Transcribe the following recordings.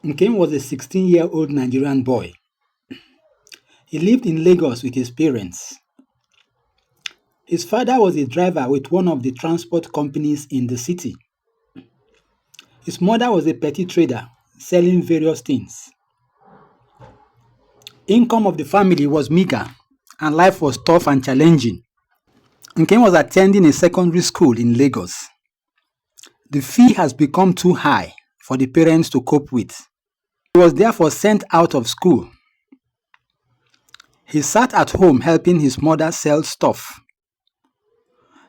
Nkem was a 16-year-old Nigerian boy. He lived in Lagos with his parents. His father was a driver with one of the transport companies in the city. His mother was a petty trader selling various things. Income of the family was meager and life was tough and challenging. Nkem was attending a secondary school in Lagos. The fee has become too high for the parents to cope with. He was therefore sent out of school. He sat at home helping his mother sell stuff.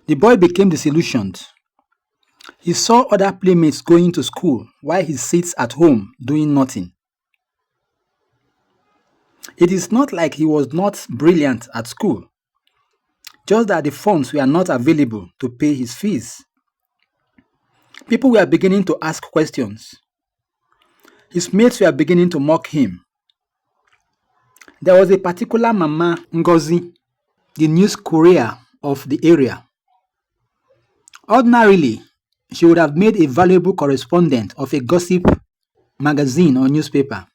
The boy became disillusioned. He saw other playmates going to school while he sits at home doing nothing. It is not like he was not brilliant at school, just that the funds were not available to pay his fees. People were beginning to ask questions. His mates were beginning to mock him. There was a particular Mama Ngozi, the news courier of the area. Ordinarily, she would have made a valuable correspondent of a gossip magazine or newspaper.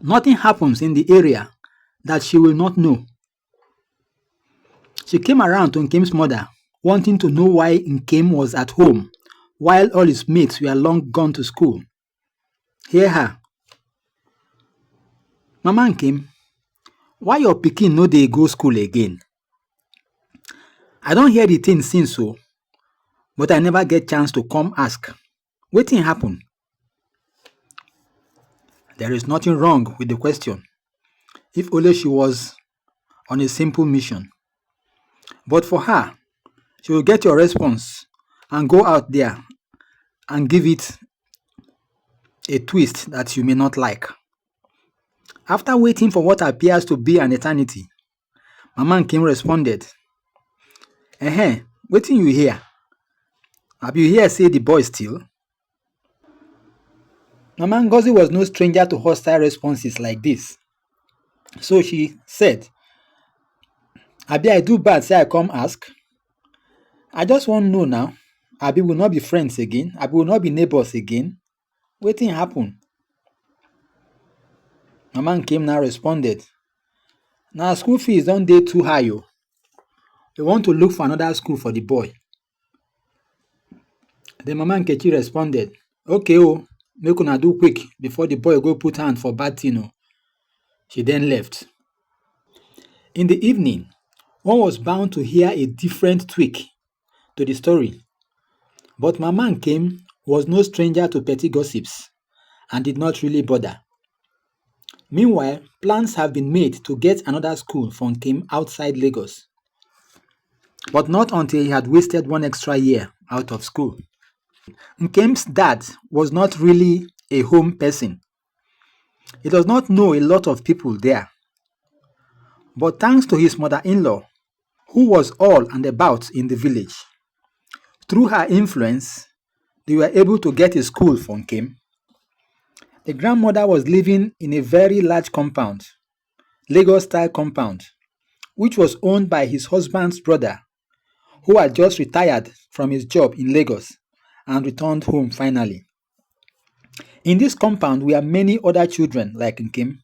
Nothing happens in the area that she will not know. She came around to Nkem's mother, wanting to know why Nkem was at home while all his mates were long gone to school. Hear her. Mama Nkem, why your pikin no dey go school again? I don't hear the thing since so, but I never get chance to come ask. Wetin happen? There is nothing wrong with the question, if only she was on a simple mission. But for her, she will get your response and go out there and give it a twist that you may not like. After waiting for what appears to be an eternity, Mama Nkem responded, wetin you hear? Have you hear say the boy still? Mama Ngozi was no stranger to hostile responses like this. So she said, Abi I do bad say I come ask? I just want to know now. Abi will not be friends again? Abi will not be neighbors again? Wetin happen? Mama Nkem now responded, now school fees don't dey too high. We want to look for another school for the boy. Then Mama Nkechi responded, okay, make una do quick before the boy go put hand for bad thing. She then left. In the evening, one was bound to hear a different tweak to the story. But Mama Nkem was no stranger to petty gossips and did not really bother. Meanwhile, plans have been made to get another school for Nkem outside Lagos, but not until he had wasted one extra year out of school. Nkem's dad was not really a home person. He does not know a lot of people there. But thanks to his mother-in-law, who was all and about in the village, through her influence, they were able to get a school for Nkem. The grandmother was living in a very large compound, Lagos-style compound, which was owned by his husband's brother, who had just retired from his job in Lagos and returned home finally. In this compound were many other children like Nkem.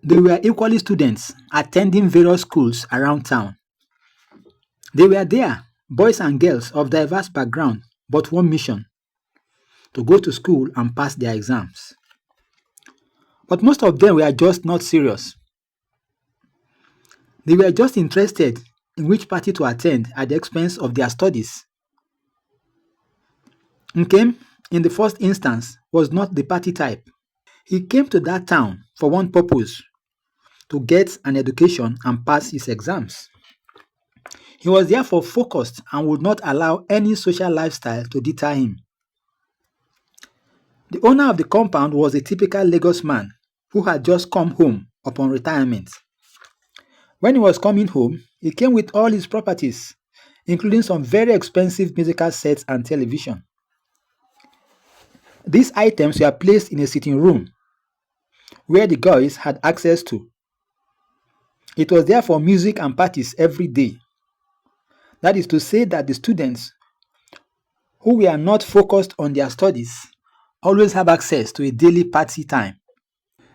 They were equally students attending various schools around town. They were there, boys and girls of diverse background, but one mission: to go to school and pass their exams. But most of them were just not serious. They were just interested in which party to attend at the expense of their studies. Nkem, in the first instance, was not the party type. He came to that town for one purpose: to get an education and pass his exams. He was therefore focused and would not allow any social lifestyle to deter him. The owner of the compound was a typical Lagos man who had just come home upon retirement. When he was coming home, he came with all his properties, including some very expensive musical sets and television. These items were placed in a sitting room where the guys had access to. It was therefore music and parties every day. That is to say that the students who were not focused on their studies always have access to a daily party time.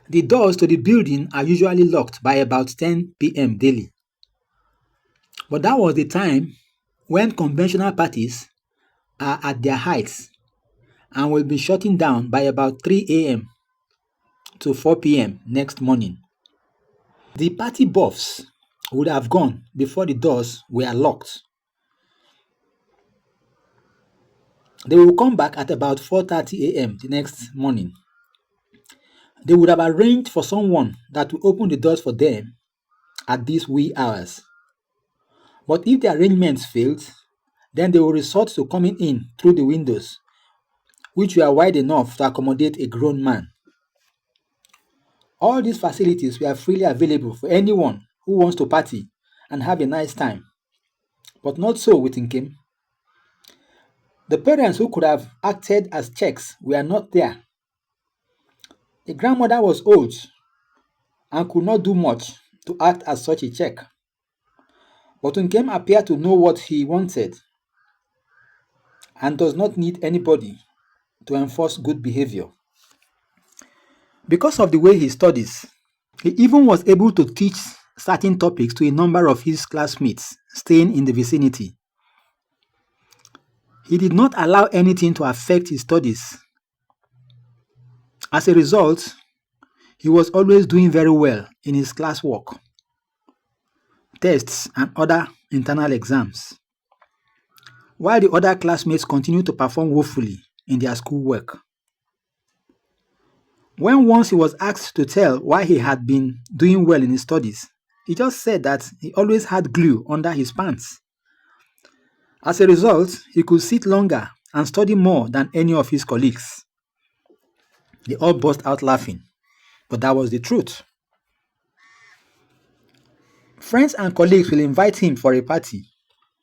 The doors to the building are usually locked by about 10 p.m. daily. But that was the time when conventional parties are at their heights and will be shutting down by about 3 a.m. to 4 p.m. next morning. The party buffs would have gone before the doors were locked. They will come back at about 4:30 a.m. the next morning. They would have arranged for someone that will open the doors for them at these wee hours. But if the arrangements failed, then they will resort to coming in through the windows, which were wide enough to accommodate a grown man. All these facilities were freely available for anyone who wants to party and have a nice time. But not so with Nkem. The parents who could have acted as checks were not there. The grandmother was old and could not do much to act as such a check. But Nkem appeared to know what he wanted and does not need anybody to enforce good behavior. Because of the way he studies, he even was able to teach certain topics to a number of his classmates staying in the vicinity. He did not allow anything to affect his studies. As a result, he was always doing very well in his classwork, tests, and other internal exams, while the other classmates continued to perform woefully in their schoolwork. When once he was asked to tell why he had been doing well in his studies, he just said that he always had glue under his pants. As a result, he could sit longer and study more than any of his colleagues. They all burst out laughing, but that was the truth. Friends and colleagues will invite him for a party,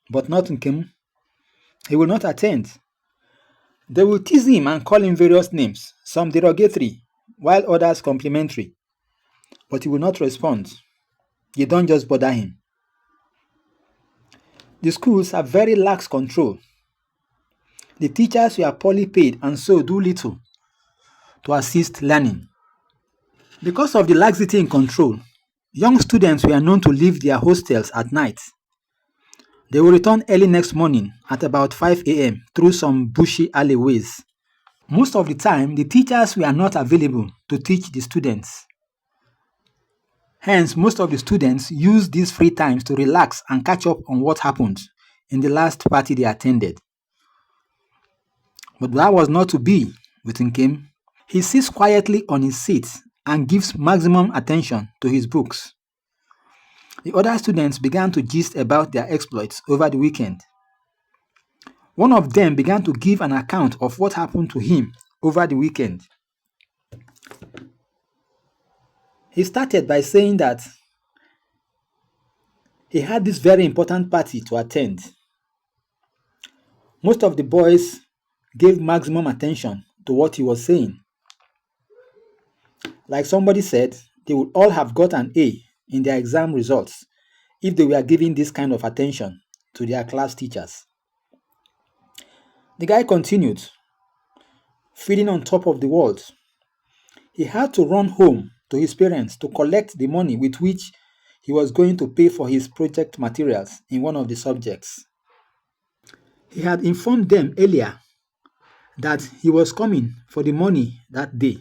but not Nkem. He will not attend. They will tease him and call him various names, some derogatory, while others complimentary. But he will not respond. You don't just bother him. The schools have very lax control. The teachers were poorly paid and so do little to assist learning. Because of the laxity in control, young students were known to leave their hostels at night. They will return early next morning at about 5 a.m. through some bushy alleyways. Most of the time, the teachers were not available to teach the students. Hence, most of the students used these free times to relax and catch up on what happened in the last party they attended. But that was not to be with Nkem. He sits quietly on his seat and gives maximum attention to his books. The other students began to gist about their exploits over the weekend. One of them began to give an account of what happened to him over the weekend. He started by saying that he had this very important party to attend. Most of the boys gave maximum attention to what he was saying. Like somebody said, they would all have got an A in their exam results if they were giving this kind of attention to their class teachers. The guy continued, feeding on top of the world. He had to run home to his parents to collect the money with which he was going to pay for his project materials in one of the subjects. He had informed them earlier that he was coming for the money that day.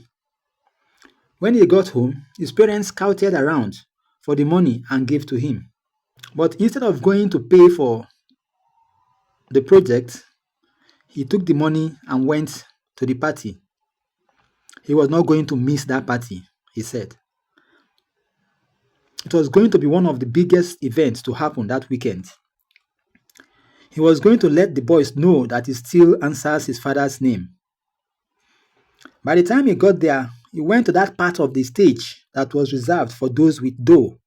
When he got home, his parents scouted around for the money and gave to him. But instead of going to pay for the project, he took the money and went to the party. He was not going to miss that party, he said. It was going to be one of the biggest events to happen that weekend. He was going to let the boys know that he still answers his father's name. By the time he got there, he went to that part of the stage that was reserved for those with dough.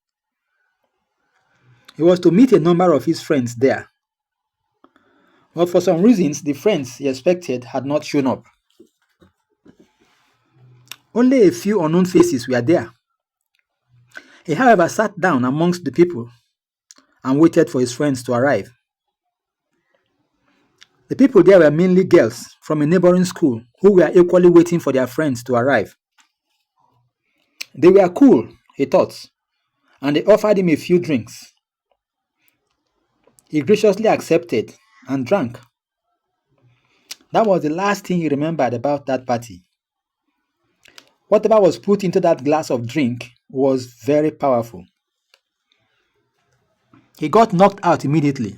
He was to meet a number of his friends there. But for some reasons, the friends he expected had not shown up. Only a few unknown faces were there. He, however, sat down amongst the people and waited for his friends to arrive. The people there were mainly girls from a neighboring school who were equally waiting for their friends to arrive. They were cool, he thought, and they offered him a few drinks. He graciously accepted and drank. That was the last thing he remembered about that party. Whatever was put into that glass of drink was very powerful. He got knocked out immediately.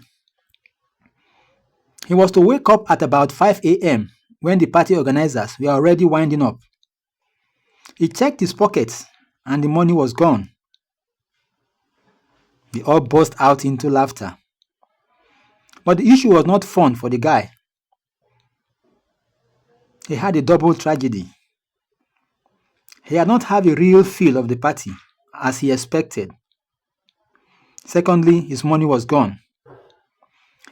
He was to wake up at about 5 a.m. when the party organizers were already winding up. He checked his pockets and the money was gone. They all burst out into laughter. But the issue was not fun for the guy. He had a double tragedy. He had not had a real feel of the party as he expected. Secondly, his money was gone.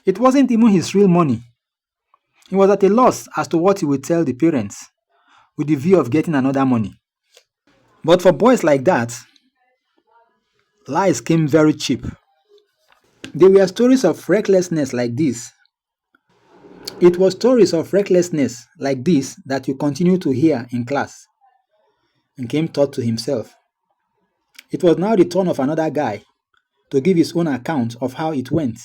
It wasn't even his real money. He was at a loss as to what he would tell the parents with the view of getting another money. But for boys like that, lies came very cheap. There were stories of recklessness like this. It was stories of recklessness like this that you continue to hear in class. Nkem thought to himself. It was now the turn of another guy to give his own account of how it went.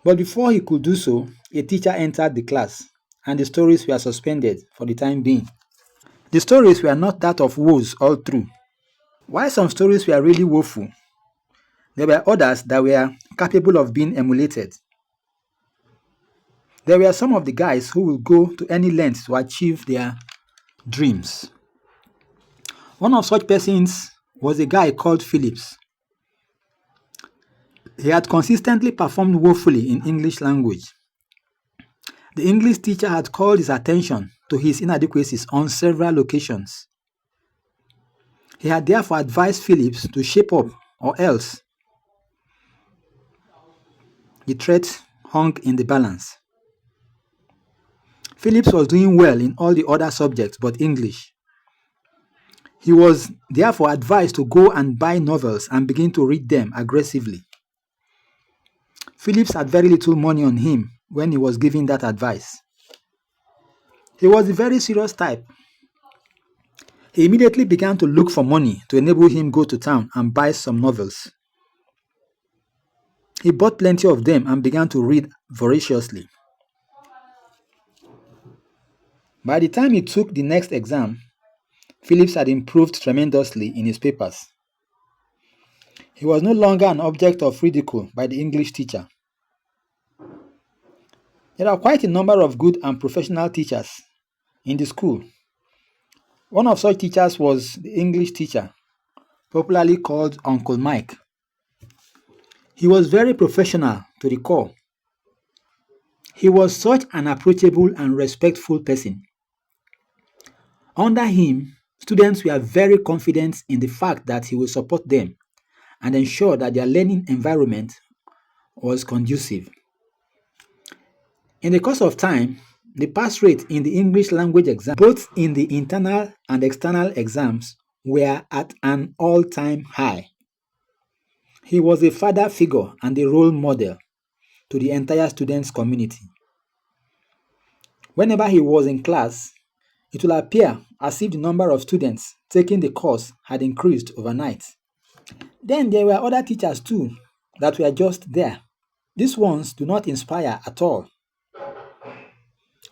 But before he could do so, a teacher entered the class, and the stories were suspended for the time being. The stories were not that of woes all through. While some stories were really woeful, there were others that were capable of being emulated. There were some of the guys who will go to any length to achieve their dreams. One of such persons was a guy called Phillips. He had consistently performed woefully in English language. The English teacher had called his attention to his inadequacies on several occasions. He had therefore advised Phillips to shape up, or else. The threat hung in the balance. Phillips was doing well in all the other subjects but English. He was therefore advised to go and buy novels and begin to read them aggressively. Phillips had very little money on him when he was giving that advice. He was a very serious type. He immediately began to look for money to enable him go to town and buy some novels. He bought plenty of them and began to read voraciously. By the time he took the next exam, Phillips had improved tremendously in his papers. He was no longer an object of ridicule by the English teacher. There are quite a number of good and professional teachers in the school. One of such teachers was the English teacher, popularly called Uncle Mike. He was very professional to the core. He was such an approachable and respectful person. Under him, students were very confident in the fact that he would support them and ensure that their learning environment was conducive. In the course of time, the pass rate in the English language exam, both in the internal and external exams, were at an all-time high. He was a father figure and a role model to the entire students' community. Whenever he was in class, it will appear as if the number of students taking the course had increased overnight. Then there were other teachers too that were just there. These ones do not inspire at all.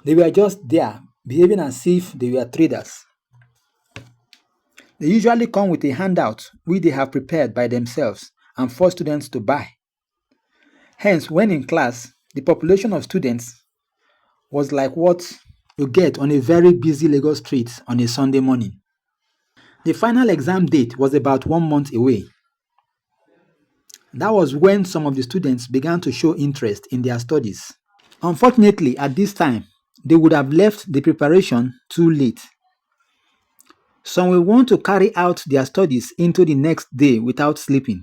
They were just there, behaving as if they were traders. They usually come with a handout which they have prepared by themselves and force students to buy. Hence, when in class, the population of students was like what you get on a very busy Lagos street on a Sunday morning. The final exam date was about 1 month away. That was when some of the students began to show interest in their studies. Unfortunately, at this time, they would have left the preparation too late. Some will want to carry out their studies into the next day without sleeping.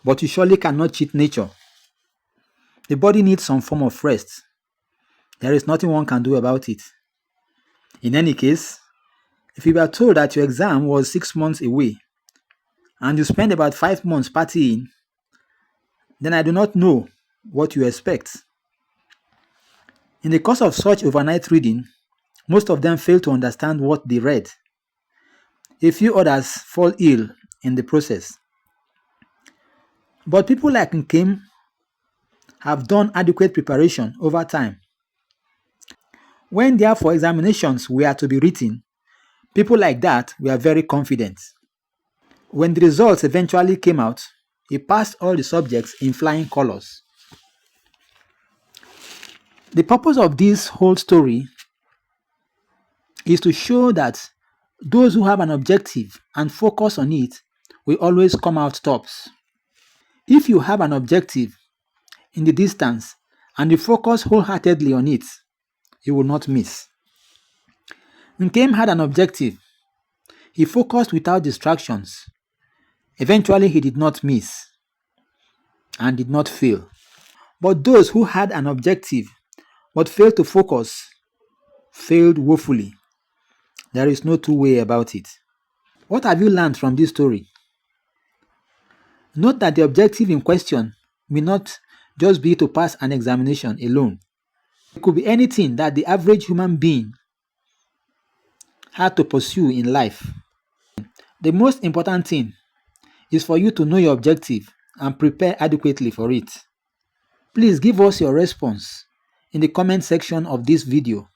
But you surely cannot cheat nature. The body needs some form of rest. There is nothing one can do about it. In any case, if you were told that your exam was 6 months away and you spend about 5 months partying, then I do not know what you expect. In the course of such overnight reading, most of them fail to understand what they read. A few others fall ill in the process. But people like Nkem have done adequate preparation over time. When therefore examinations were to be written, people like that were very confident. When the results eventually came out, he passed all the subjects in flying colors. The purpose of this whole story is to show that those who have an objective and focus on it will always come out tops. If you have an objective in the distance and you focus wholeheartedly on it, you will not miss. Nkem had an objective. He focused without distractions. Eventually, he did not miss and did not fail. But those who had an objective but failed to focus failed woefully. There is no two way about it. What have you learned from this story? Note that the objective in question may not just be to pass an examination alone. It could be anything that the average human being had to pursue in life. The most important thing is for you to know your objective and prepare adequately for it. Please give us your response in the comment section of this video.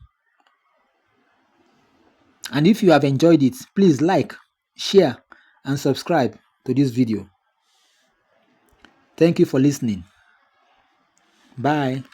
And if you have enjoyed it, please like, share, and subscribe to this video. Thank you for listening. Bye.